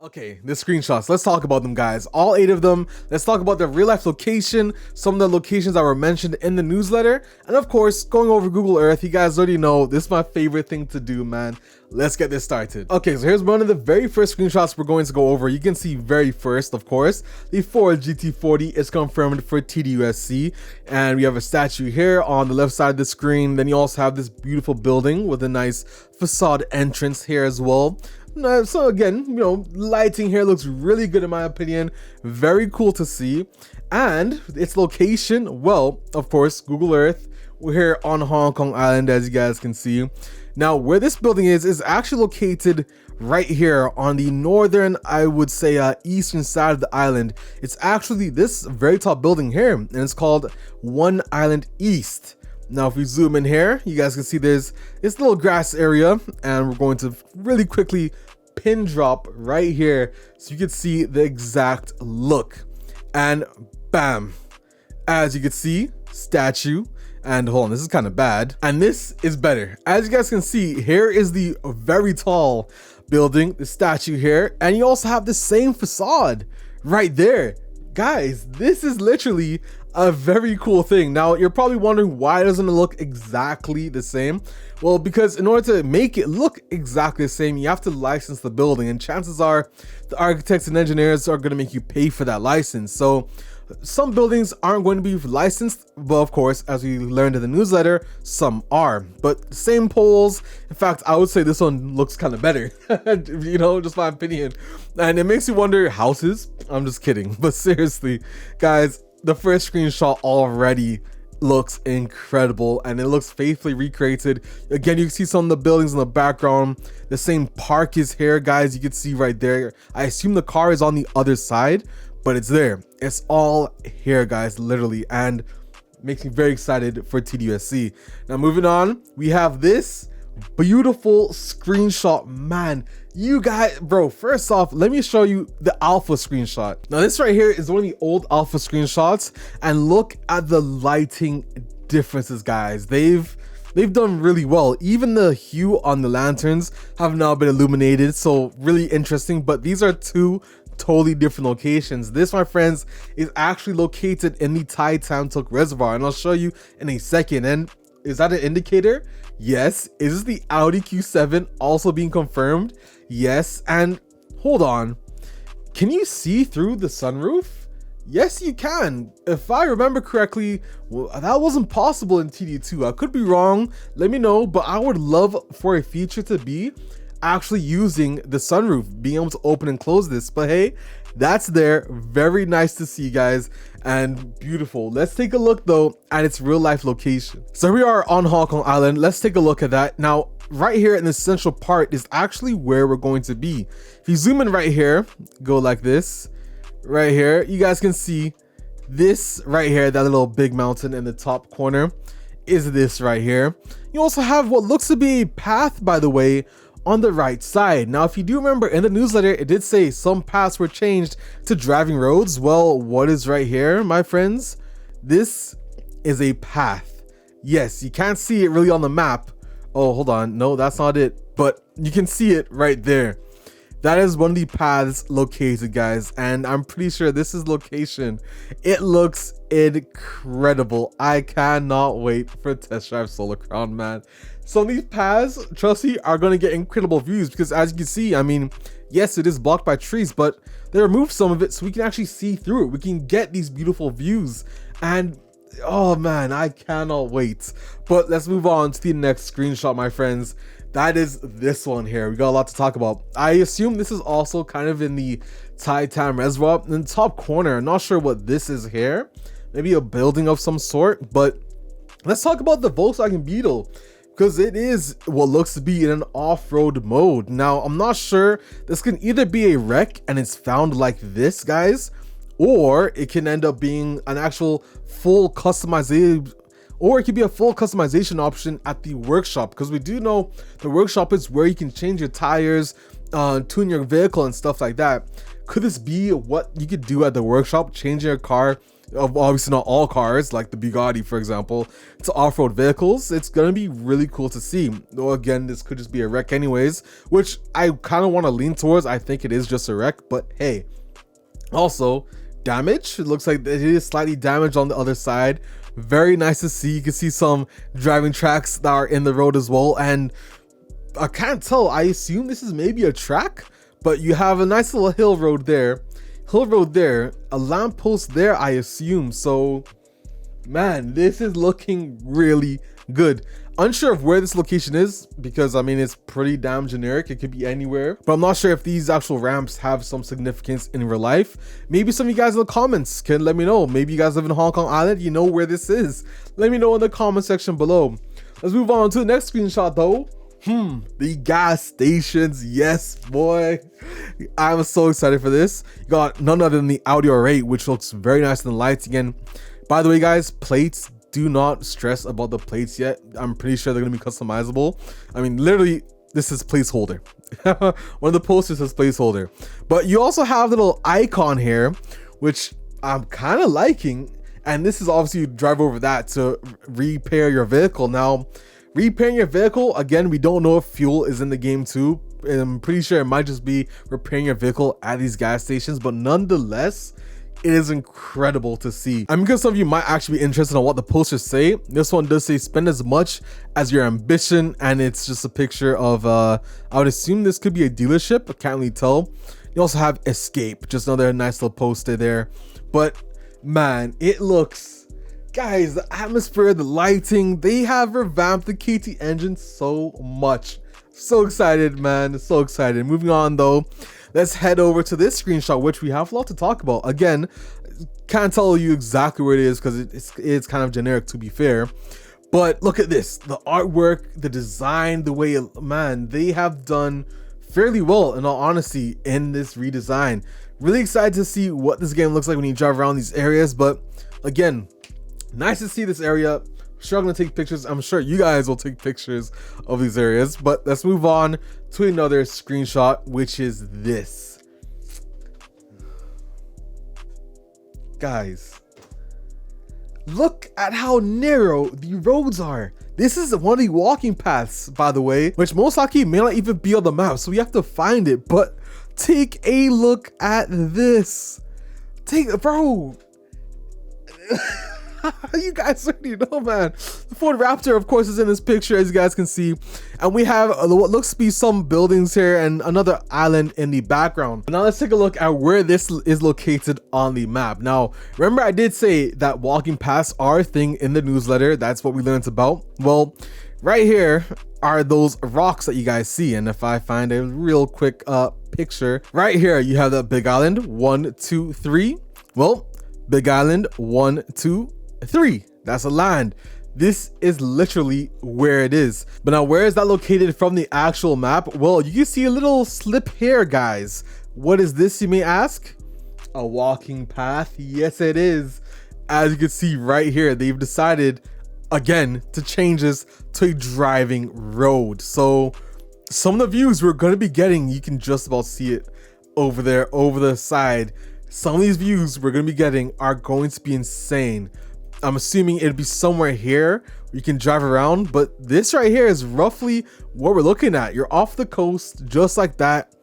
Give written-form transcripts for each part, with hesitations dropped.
Okay, the screenshots, let's talk about them, guys. All 8 of them. Let's talk about the real life location, some of the locations that were mentioned in the newsletter, and of course, going over Google Earth. You guys already know this is my favorite thing to do, man. Let's get this started. Okay, so here's one of the very first screenshots we're going to go over. You can see very first, of course, the Ford GT40 is confirmed for TDUSC, and we have a statue here on the left side of the screen. Then you also have this beautiful building with a nice facade entrance here as well. So again, you know, lighting here looks really good in my opinion. Very cool to see. And its location, well, of course, Google Earth. We're here on Hong Kong Island, as you guys can see. Now, where this building is actually located right here on the northern, I would say, eastern side of the island. It's actually this very top building here, and it's called One Island East. Now, if we zoom in here, you guys can see there's this little grass area, and we're going to really quickly pin drop right here so you can see the exact look. And bam, as you can see, statue. And hold on, this is kind of bad, and this is better. As you guys can see, here is the very tall building, the statue here, and you also have the same facade right there. Guys, this is literally a very cool thing. Now, you're probably wondering, why doesn't it look exactly the same? Well, because in order to make it look exactly the same, you have to license the building, and chances are the architects and engineers are going to make you pay for that license. So some buildings aren't going to be licensed, but of course, as we learned in the newsletter, some are. But same poles. In fact, I would say this one looks kind of better, you know, just my opinion. And it makes you wonder, houses? I'm just kidding. But seriously, guys, the first screenshot already looks incredible, and it looks faithfully recreated. Again, you can see some of the buildings in the background. The same park is here, guys. You can see right there. I assume the car is on the other side, but it's there. It's all here, guys, literally, and makes me very excited for TDUSC. Now, moving on, we have this beautiful screenshot. Man, you guys, bro, first off, let me show you the alpha screenshot. Now, this right here is one of the old alpha screenshots, and look at the lighting differences, guys. They've done really well. Even the hue on the lanterns have now been illuminated, so really interesting. But these are two totally different locations. This, my friends, is actually located in the Tai Tam Tuk Reservoir, and I'll show you in a second. And is that an indicator? Yes. Is this the Audi Q7 also being confirmed? Yes. And hold on, can you see through the sunroof? Yes, you can. If I remember correctly, well, that wasn't possible in TD2. I could be wrong, let me know, but I would love for a feature to be actually using the sunroof, being able to open and close this. But hey, that's there. Very nice to see, guys, and beautiful. Let's take a look though at its real life location. So we are on Hong Kong Island. Let's take a look at that. Now, right here in the central part is actually where we're going to be. If you zoom in right here, go like this, right here, you guys can see this right here, that little big mountain in the top corner is this right here. You also have what looks to be a path, by the way, on the right side. Now, if you do remember in the newsletter, it did say some paths were changed to driving roads. Well, what is right here, my friends? This is a path. Yes, you can't see it really on the map. Oh, hold on. No, that's not it. But you can see it right there. That is one of the paths located, guys, and I'm pretty sure this is location. It looks incredible. I cannot wait for test drive Solar Crown, man. Some of these paths, trust me, are going to get incredible views, because as you can see, I mean, yes, it is blocked by trees, but they removed some of it so we can actually see through it. We can get these beautiful views, and oh man, I cannot wait. But let's move on to the next screenshot, my friends. That is this one here. We got a lot to talk about. I assume this is also kind of in the Tai Tam Reservoir in the top corner. I'm not sure what this is here. Maybe a building of some sort. But let's talk about the Volkswagen Beetle, because it is what looks to be in an off-road mode. Now, I'm not sure. This can either be a wreck and it's found like this, guys, or it can end up being an actual full customization, or it could be a full customization option at the workshop, because we do know the workshop is where you can change your tires, tune your vehicle and stuff like that. Could this be what you could do at the workshop, changing your car obviously not all cars like the Bugatti for example, to off-road vehicles. It's gonna be really cool to see. Though again, this could just be a wreck anyways, which I kind of want to lean towards. I think it is just a wreck, but hey. Also, damage, it looks like it is slightly damaged on the other side. Very nice to see. You can see some driving tracks that are in the road as well, and I can't tell, I assume this is maybe a track, but you have a nice little hill road there, a lamppost there, I assume. So man, this is looking really good. Unsure of where this location is, because I mean, it's pretty damn generic. It could be anywhere, but I'm not sure if these actual ramps have some significance in real life. Maybe some of you guys in the comments can let me know. Maybe you guys live in Hong Kong Island, you know where this is. Let me know in the comment section below. Let's move on to the next screenshot though. The gas stations. Yes, boy, I'm so excited for this. You got none other than the Audi R8, which looks very nice in the lights again. By the way, guys, plates, do not stress about the plates yet. I'm pretty sure they're gonna be customizable. I mean, literally, this is placeholder. One of the posters says placeholder, but you also have a little icon here, which I'm kind of liking. And this is obviously, you drive over that to repair your vehicle. Now, repairing your vehicle, again, we don't know if fuel is in the game too. And I'm pretty sure it might just be repairing your vehicle at these gas stations, but nonetheless, it is incredible to see. I'm because some of you might actually be interested in what the posters say. This one does say spend as much as your ambition, and it's just a picture of I would assume this could be a dealership. I can't really tell. You also have escape, just another nice little poster there. But man, it looks, guys, the atmosphere, the lighting, they have revamped the KT engine so much. So excited, man, so excited. Moving on though, let's head over to this screenshot, which we have a lot to talk about. Again, can't tell you exactly where it is because it's kind of generic, to be fair. But look at this, the artwork, the design, the way, man, they have done fairly well, in all honesty, in this redesign. Really excited to see what this game looks like when you drive around these areas. But again, nice to see this area. Sure, I'm gonna take pictures. I'm sure you guys will take pictures of these areas, but let's move on to another screenshot, which is this. Guys, look at how narrow the roads are. This is one of the walking paths, by the way, which most likely may not even be on the map, so we have to find it. But take a look at this. Bro. You guys already know, man. The Ford Raptor, of course, is in this picture, as you guys can see, and we have what looks to be some buildings here and another island in the background. Now let's take a look at where this is located on the map. Now remember, I did say that walking paths are a thing in the newsletter. That's what we learned about. Well, right here are those rocks that you guys see, and if I find a real quick picture right here, you have that big island 1 2 3. Well, big island 1 2 3, that's a land. This is literally where it is. But now, where is that located from the actual map? Well, you can see a little slip here, guys. What is this, you may ask? A walking path. Yes, it is. As you can see right here, they've decided again to change this to a driving road. So some of the views we're going to be getting, you can just about see it over there over the side. Some of these views we're going to be getting are going to be insane. I'm assuming it'd be somewhere here where you can drive around, but this right here is roughly what we're looking at. You're off the coast just like that,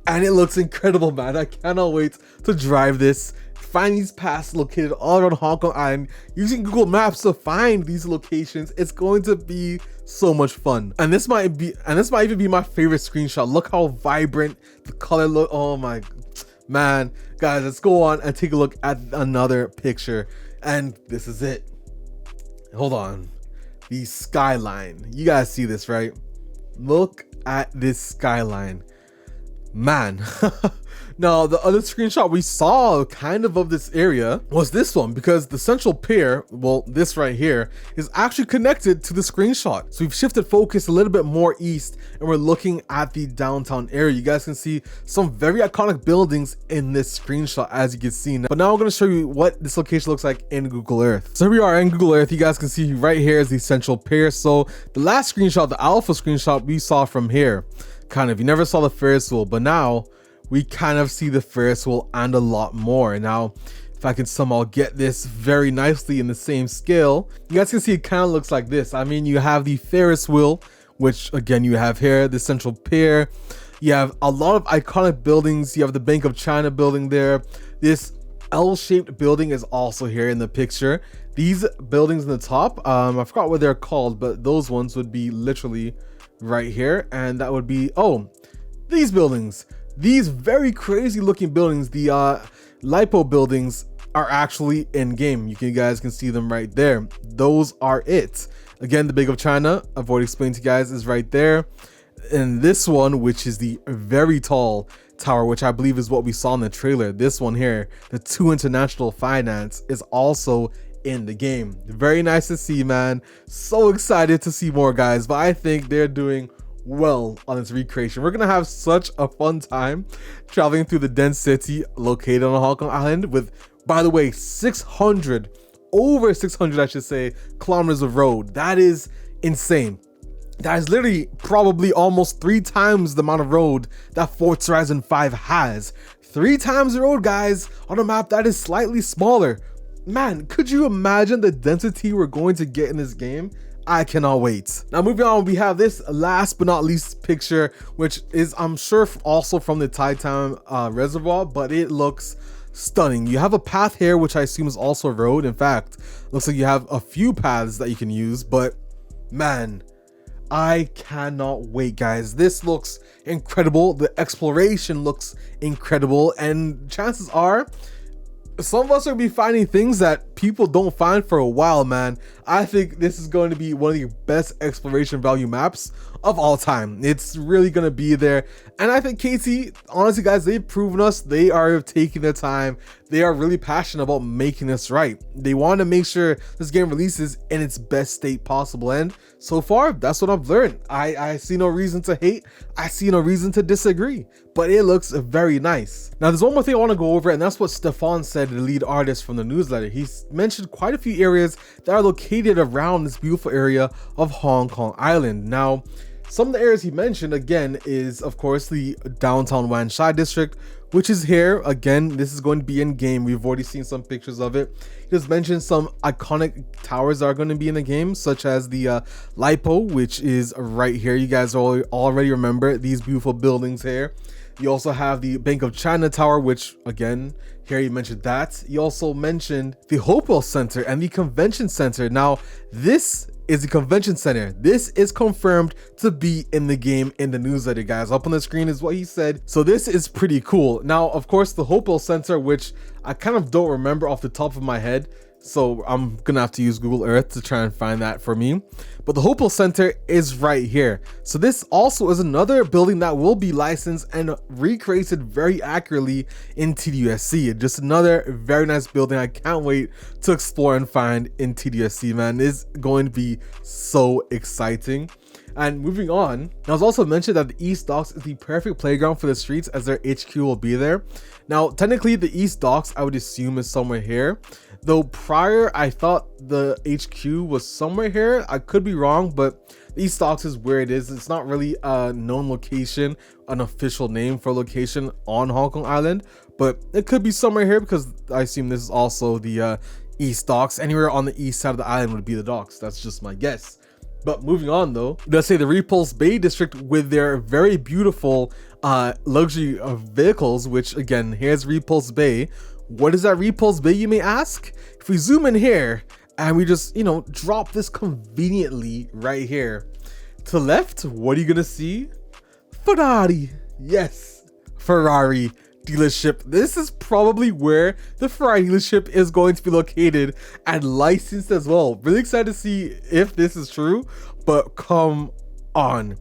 and it looks incredible, man. I cannot wait to drive this, find these paths located all around Hong Kong Island, using Google Maps to find these locations. It's going to be so much fun, and this might even be my favorite screenshot. Look how vibrant the color look. Oh my man, guys, let's go on and take a look at another picture. And this is it. Hold on. The skyline. You guys see this, right? Look at this skyline. Man. Now, the other screenshot we saw kind of this area was this one, because the central pier, well, this right here, is actually connected to the screenshot. So we've shifted focus a little bit more east, and we're looking at the downtown area. You guys can see some very iconic buildings in this screenshot, as you can see. But now I'm going to show you what this location looks like in Google Earth. So here we are in Google Earth. You guys can see right here is the central pier. So the last screenshot, the alpha screenshot, we saw from here. Kind of, you never saw the Ferris wheel, but now we kind of see the Ferris wheel and a lot more. Now, if I can somehow get this very nicely in the same scale, you guys can see it kind of looks like this. I mean, you have the Ferris wheel, which again you have here, the central pier. You have a lot of iconic buildings. You have the Bank of China building there. This L-shaped building is also here in the picture. These buildings in the top, I forgot what they're called, but those ones would be literally right here, and that would be, oh, these buildings. These very crazy looking buildings, the LiPo buildings, are actually in game. You guys can see them right there. Those are it. Again, the Bank of China, I've already explained to you guys, is right there. And this one, which is the very tall tower, which I believe is what we saw in the trailer, this one here, the 2 International Finance, is also in the game. Very nice to see, man. So excited to see more, guys. But I think they're doing well on this recreation. We're gonna have such a fun time traveling through the dense city located on Hong Kong Island with, by the way, over 600 I should say, kilometers of road. That is insane. That is literally probably almost 3 times the amount of road that Forza Horizon 5 has. 3 times the road, guys, on a map that is slightly smaller. Man, could you imagine the density we're going to get in this game? I cannot wait. Now moving on, we have this last but not least picture, which is, I'm sure, also from the Titan reservoir, but it looks stunning. You have a path here, which I assume is also a road. In fact, looks like you have a few paths that you can use, but man, I cannot wait, guys. This looks incredible. The exploration looks incredible, and chances are some of us are gonna be finding things that people don't find for a while, man. I think this is going to be one of the best exploration value maps of all time. It's really gonna be there, and I think KT, honestly, guys, they've proven us they are taking their time. They are really passionate about making this right. They want to make sure this game releases in its best state possible, and so far that's what I've learned. I see no reason to hate. I see no reason to disagree, but it looks very nice. Now there's one more thing I want to go over, and that's what Stefan said, the lead artist from the newsletter. He's mentioned quite a few areas that are located around this beautiful area of Hong Kong Island. Now, some of the areas he mentioned, again, is of course the downtown Wan Chai district, which is here. Again, this is going to be in game. We've already seen some pictures of it. He just mentioned some iconic towers that are going to be in the game, such as the LiPo, which is right here. You guys already remember these beautiful buildings here. You also have the Bank of China Tower, which again, here you mentioned that. You also mentioned the Hopewell Center and the Convention Center. Now, this is the Convention Center. This is confirmed to be in the game in the newsletter, guys. Up on the screen is what he said. So this is pretty cool. Now, of course, the Hopewell Center, which I kind of don't remember off the top of my head, so I'm gonna have to use Google Earth to try and find that for me. But the Hopewell Center is right here. So this also is another building that will be licensed and recreated very accurately in TDUSC. Just another very nice building. I can't wait to explore and find in TDUSC, man. It's going to be so exciting. And moving on, now it's also mentioned that the East Docks is the perfect playground for the streets, as their HQ will be there. Now, technically, the East Docks, I would assume, is somewhere here. Though prior, I thought the HQ was somewhere here. I could be wrong, but the East Docks is where it is. It's not really a known location, an official name for a location on Hong Kong Island, but it could be somewhere here because I assume this is also the East Docks. Anywhere on the east side of the island would be the docks. That's just my guess. But moving on though, let's say the Repulse Bay district with their very beautiful luxury vehicles, which again, here's Repulse Bay. What is that Repulse Bay, you may ask? If we zoom in here and we just, you know, drop this conveniently right here to the left, what are you gonna see? Ferrari. Yes, Ferrari dealership. This is probably where the Ferrari dealership is going to be located and licensed as well. Really excited to see if this is true, but come on.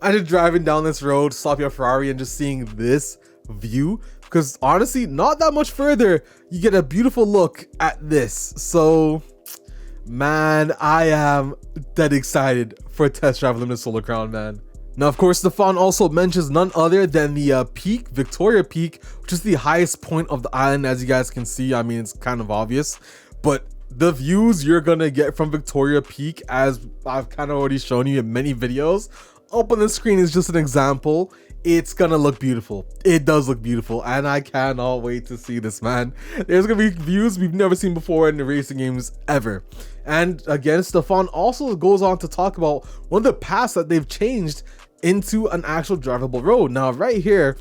I'm just driving down this road, stopping a Ferrari and just seeing this view, because honestly, not that much further, you get a beautiful look at this. So, man, I am dead excited for a test drive Limited Solar Crown, man. Now, of course, the font also mentions none other than the peak, Victoria Peak, which is the highest point of the island, as you guys can see. I mean, it's kind of obvious, but the views you're gonna get from Victoria Peak, as I've kind of already shown you in many videos, up on the screen is just an example. it's gonna look beautiful. It does look beautiful, and I cannot wait to see this, man. There's gonna be views we've never seen before in the racing games ever. And again, Stefan also goes on to talk about one of the paths that they've changed into an actual drivable road. Now right here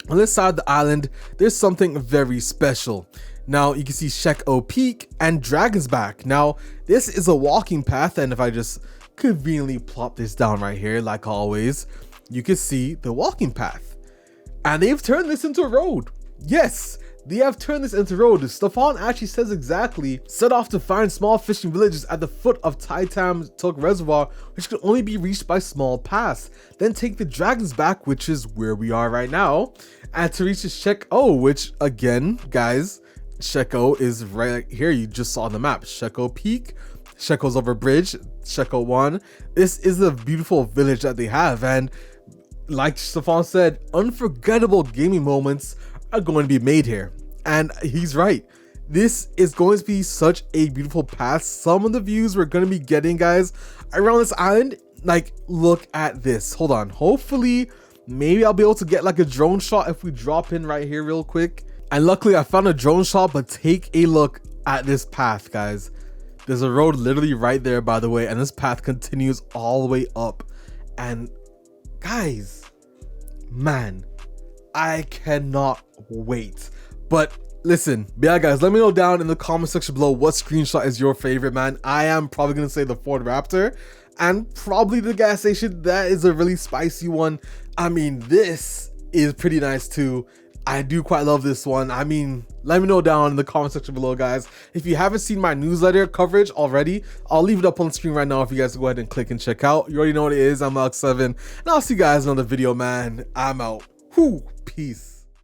on this side of the island, there's something very special. Now you can see Shek-O Peak and Dragon's Back. Now this is a walking path, and if I just conveniently plop this down right here, like always, you can see the walking path, and they've turned this into a road. Yes, they have turned this into road. Stefan actually says exactly, set off to find small fishing villages at the foot of Taitam Tuk Reservoir, which can only be reached by small paths. Then take the Dragon's Back, which is where we are right now, and to reach the Shek-O, which again, guys, Shek-O is right here. You just saw on the map. Shek-O Peak, Shek-O's over bridge, Shek-O 1. This is a beautiful village that they have, and like Stefan said, unforgettable gaming moments are going to be made here. And he's right. This is going to be such a beautiful path. Some of the views we're going to be getting, guys, around this island, like, look at this. Hold on. Hopefully, maybe I'll be able to get like a drone shot if we drop in right here real quick. And luckily, I found a drone shot, but take a look at this path, guys. There's a road literally right there, by the way, and this path continues all the way up. And guys, man, I cannot wait. But listen, yeah guys, let me know down in the comment section below what screenshot is your favorite, man. I am probably gonna say the Ford Raptor, and probably the gas station. That is a really spicy one. I mean, this is pretty nice too. I do quite love this one. I mean, let me know down in the comment section below, guys. If you haven't seen my newsletter coverage already, I'll leave it up on the screen right now if you guys go ahead and click and check out. You already know what it is. I'm Alex7, and I'll see you guys in another video, man. I'm out. Whoo, peace.